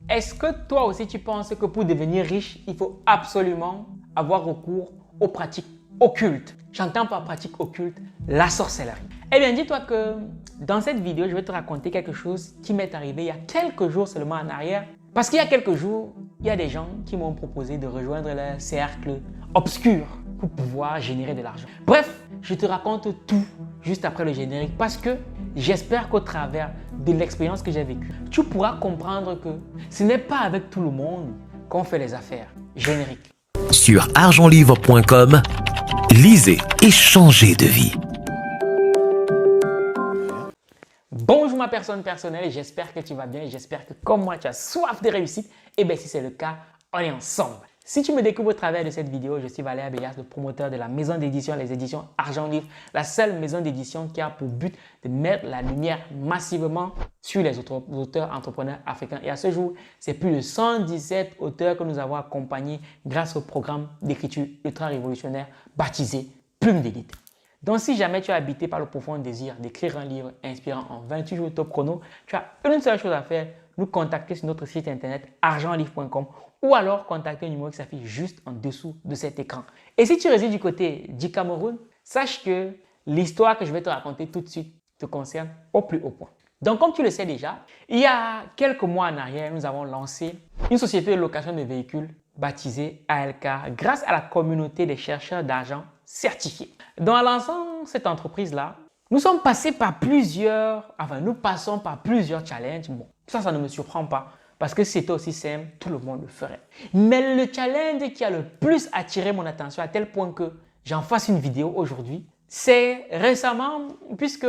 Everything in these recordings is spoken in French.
Est-ce que toi aussi tu penses que pour devenir riche, il faut absolument avoir recours aux pratiques occultes? J'entends par pratique occulte la sorcellerie. Eh bien, dis-toi que dans cette vidéo, je vais te raconter quelque chose qui m'est arrivé il y a quelques jours seulement en arrière. Parce qu'il y a quelques jours, il y a des gens qui m'ont proposé de rejoindre leur cercle obscur pour pouvoir générer de l'argent. Bref, je te raconte tout juste après le générique parce que j'espère qu'au travers de l'expérience que j'ai vécue, tu pourras comprendre que ce n'est pas avec tout le monde qu'on fait les affaires. Générique. Sur argentlivre.com, lisez et changez de vie. Bonjour ma personne personnelle, j'espère que tu vas bien et j'espère que comme moi tu as soif de réussite. Et bien si c'est le cas, on est ensemble. Si tu me découvres au travers de cette vidéo, je suis Valère Bélias, le promoteur de la maison d'édition, les éditions Argent Livre, la seule maison d'édition qui a pour but de mettre la lumière massivement sur les auteurs entrepreneurs africains. Et à ce jour, c'est plus de 117 auteurs que nous avons accompagnés grâce au programme d'écriture ultra révolutionnaire baptisé Plume d'élite. Donc, si jamais tu es habité par le profond désir d'écrire un livre inspirant en 28 jours top chrono, tu as une seule chose à faire, nous contacter sur notre site internet argentlivre.com ou alors contacter le numéro qui s'affiche juste en dessous de cet écran. Et si tu résides du côté du Cameroun, sache que l'histoire que je vais te raconter tout de suite te concerne au plus haut point. Donc, comme tu le sais déjà, il y a quelques mois en arrière, nous avons lancé une société de location de véhicules baptisée ALK grâce à la communauté des chercheurs d'argent certifiés. Donc, en lançant cette entreprise-là, nous passons par plusieurs challenges. Bon, ça ne me surprend pas parce que si c'était aussi simple, tout le monde le ferait. Mais le challenge qui a le plus attiré mon attention à tel point que j'en fasse une vidéo aujourd'hui, c'est récemment, puisque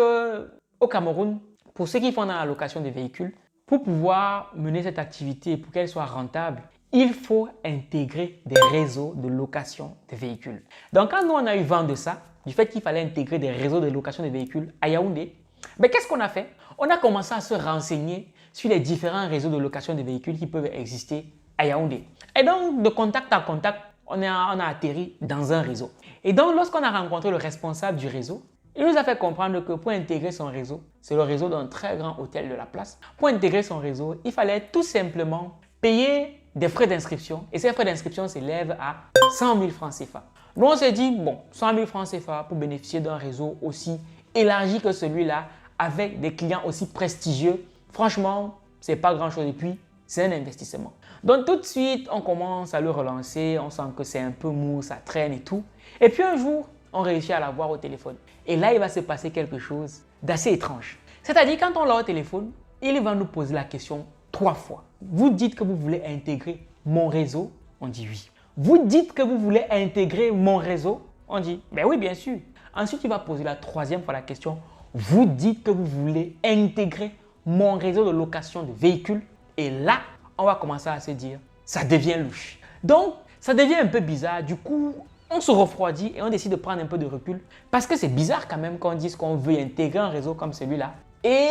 au Cameroun, pour ceux qui font dans la location de véhicules, pour pouvoir mener cette activité et pour qu'elle soit rentable, il faut intégrer des réseaux de location de véhicules. Donc, quand nous, on a eu vent de ça, du fait qu'il fallait intégrer des réseaux de location de véhicules à Yaoundé, qu'est-ce qu'on a fait? On a commencé à se renseigner sur les différents réseaux de location de véhicules qui peuvent exister à Yaoundé. Et donc, de contact à contact, on a atterri dans un réseau. Et donc, lorsqu'on a rencontré le responsable du réseau, il nous a fait comprendre que pour intégrer son réseau, c'est le réseau d'un très grand hôtel de la place, pour intégrer son réseau, il fallait tout simplement payer des frais d'inscription et ces frais d'inscription s'élèvent à 100 000 francs CFA. Nous, on s'est dit, bon, 100 000 francs CFA pour bénéficier d'un réseau aussi élargi que celui-là, avec des clients aussi prestigieux, franchement, c'est pas grand-chose et puis, c'est un investissement. Donc, tout de suite, on commence à le relancer, on sent que c'est un peu mou, ça traîne et tout. Et puis, un jour, on réussit à l'avoir au téléphone. Et là, il va se passer quelque chose d'assez étrange. C'est-à-dire, quand on l'a au téléphone, il va nous poser la question 3 fois. Vous dites que vous voulez intégrer mon réseau? On dit oui. Vous dites que vous voulez intégrer mon réseau? On dit, ben oui, bien sûr. Ensuite, il va poser la 3e fois la question. Vous dites que vous voulez intégrer mon réseau de location de véhicules? Et là, on va commencer à se dire, ça devient louche. Donc, ça devient un peu bizarre. Du coup, on se refroidit et on décide de prendre un peu de recul. Parce que c'est bizarre quand même qu'on dise qu'on veut intégrer un réseau comme celui-là. Et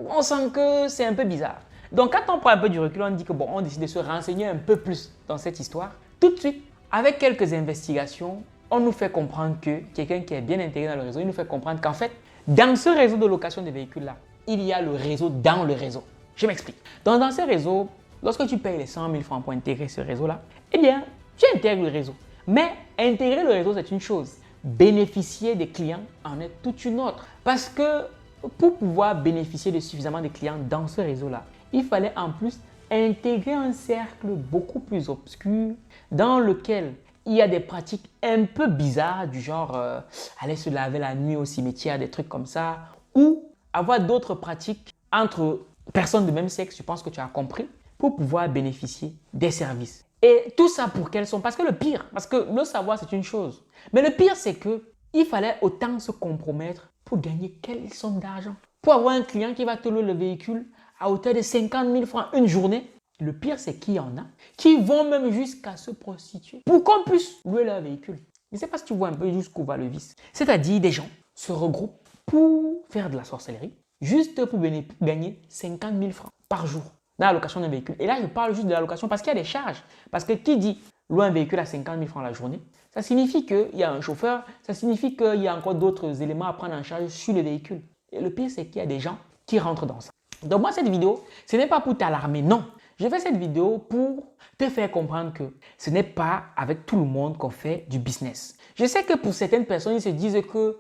on sent que c'est un peu bizarre. Donc, quand on prend un peu du recul, on dit que bon, on décide de se renseigner un peu plus dans cette histoire. Tout de suite, avec quelques investigations, on nous fait comprendre que quelqu'un qui est bien intégré dans le réseau, il nous fait comprendre qu'en fait, dans ce réseau de location de véhicules-là, il y a le réseau dans le réseau. Je m'explique. Donc, dans ce réseau, lorsque tu payes les 100 000 francs pour intégrer ce réseau-là, eh bien, tu intègres le réseau. Mais intégrer le réseau, c'est une chose. Bénéficier des clients en est toute une autre. Parce que pour pouvoir bénéficier de suffisamment de clients dans ce réseau-là, il fallait en plus intégrer un cercle beaucoup plus obscur dans lequel il y a des pratiques un peu bizarres du genre aller se laver la nuit au cimetière, des trucs comme ça, ou avoir d'autres pratiques entre personnes de même sexe, je pense que tu as compris, pour pouvoir bénéficier des services. Et tout ça pour quelles sont? Parce que le pire, parce que le savoir c'est une chose, mais le pire c'est qu'il fallait autant se compromettre pour gagner quelle somme d'argent? Pour avoir un client qui va te louer le véhicule à hauteur de 50 000 francs une journée. Le pire, c'est qu'il y en a qui vont même jusqu'à se prostituer pour qu'on puisse louer leur véhicule. Je ne sais pas si tu vois un peu jusqu'où va le vice. C'est-à-dire des gens se regroupent pour faire de la sorcellerie juste pour gagner 50 000 francs par jour dans la location d'un véhicule. Et là, je parle juste de la location parce qu'il y a des charges. Parce que qui dit louer un véhicule à 50 000 francs la journée, ça signifie qu'il y a un chauffeur, ça signifie qu'il y a encore d'autres éléments à prendre en charge sur le véhicule. Et le pire, c'est qu'il y a des gens qui rentrent dans ça. Donc moi, cette vidéo, ce n'est pas pour t'alarmer, non. Je fais cette vidéo pour te faire comprendre que ce n'est pas avec tout le monde qu'on fait du business. Je sais que pour certaines personnes, ils se disent que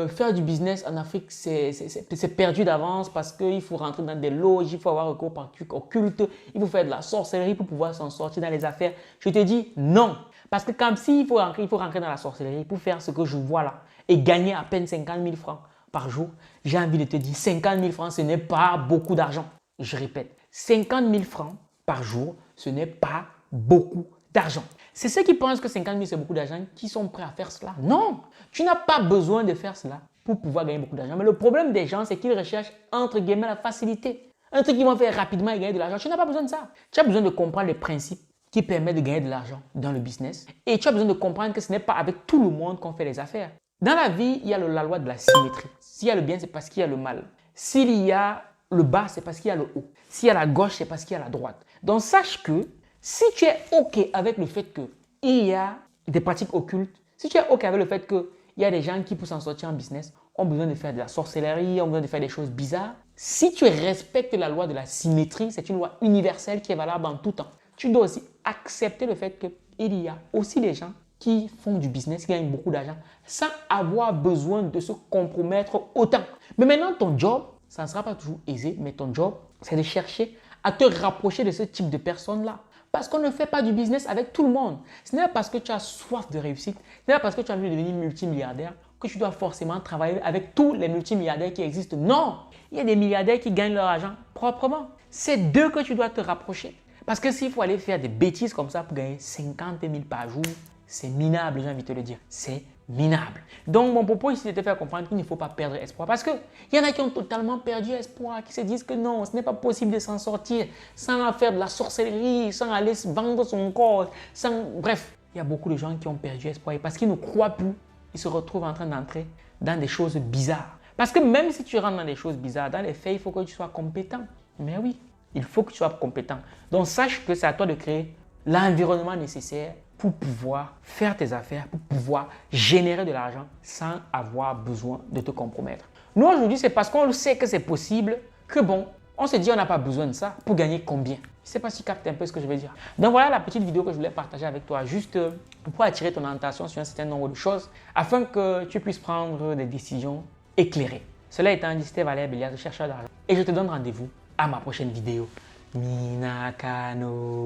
faire du business en Afrique, c'est perdu d'avance parce qu'il faut rentrer dans des loges, il faut avoir recours par trucs occultes, il faut faire de la sorcellerie pour pouvoir s'en sortir dans les affaires. Je te dis non. Parce que comme s'il faut rentrer dans la sorcellerie pour faire ce que je vois là et gagner à peine 50 000 francs par jour, j'ai envie de te dire 50 000 francs, ce n'est pas beaucoup d'argent. Je répète, 50 000 francs par jour, ce n'est pas beaucoup d'argent. C'est ceux qui pensent que 50 000 c'est beaucoup d'argent qui sont prêts à faire cela. Non, tu n'as pas besoin de faire cela pour pouvoir gagner beaucoup d'argent. Mais le problème des gens, c'est qu'ils recherchent entre guillemets la facilité. Un truc qu'ils vont faire rapidement et gagner de l'argent. Tu n'as pas besoin de ça. Tu as besoin de comprendre les principes qui permettent de gagner de l'argent dans le business. Et tu as besoin de comprendre que ce n'est pas avec tout le monde qu'on fait les affaires. Dans la vie, il y a la loi de la symétrie. S'il y a le bien, c'est parce qu'il y a le mal. S'il y a le bas, c'est parce qu'il y a le haut. S'il y a la gauche, c'est parce qu'il y a la droite. Donc, sache que si tu es OK avec le fait qu'il y a des pratiques occultes, si tu es OK avec le fait qu'il y a des gens qui, pour s'en sortir en business, ont besoin de faire de la sorcellerie, ont besoin de faire des choses bizarres, si tu respectes la loi de la symétrie, c'est une loi universelle qui est valable en tout temps. Tu dois aussi accepter le fait qu'il y a aussi des gens qui font du business, qui gagnent beaucoup d'argent, sans avoir besoin de se compromettre autant. Mais maintenant, ton job, ça ne sera pas toujours aisé, mais ton job, c'est de chercher à te rapprocher de ce type de personnes-là. Parce qu'on ne fait pas du business avec tout le monde. Ce n'est pas parce que tu as soif de réussite, ce n'est pas parce que tu as envie de devenir multimilliardaire que tu dois forcément travailler avec tous les multimilliardaires qui existent. Non, il y a des milliardaires qui gagnent leur argent proprement. C'est d'eux que tu dois te rapprocher. Parce que s'il faut aller faire des bêtises comme ça pour gagner 50 000 par jour, c'est minable, j'ai envie de te le dire. C'est minable. Donc, mon propos ici, c'est de te faire comprendre qu'il ne faut pas perdre espoir. Parce qu'il y en a qui ont totalement perdu espoir, qui se disent que non, ce n'est pas possible de s'en sortir sans faire de la sorcellerie, sans aller vendre son corps, Bref, il y a beaucoup de gens qui ont perdu espoir. Et parce qu'ils ne croient plus, ils se retrouvent en train d'entrer dans des choses bizarres. Parce que même si tu rentres dans des choses bizarres, dans les faits, il faut que tu sois compétent. Mais oui, il faut que tu sois compétent. Donc, sache que c'est à toi de créer l'environnement nécessaire pour pouvoir faire tes affaires, pour pouvoir générer de l'argent sans avoir besoin de te compromettre. Nous, aujourd'hui, c'est parce qu'on sait que c'est possible que bon, on se dit on n'a pas besoin de ça pour gagner combien. Je ne sais pas si tu captes un peu ce que je veux dire. Donc voilà la petite vidéo que je voulais partager avec toi, juste pour attirer ton attention sur un certain nombre de choses afin que tu puisses prendre des décisions éclairées. Cela étant dit, c'était Valère Béliard, chercheur d'argent. Et je te donne rendez-vous à ma prochaine vidéo. Minakano.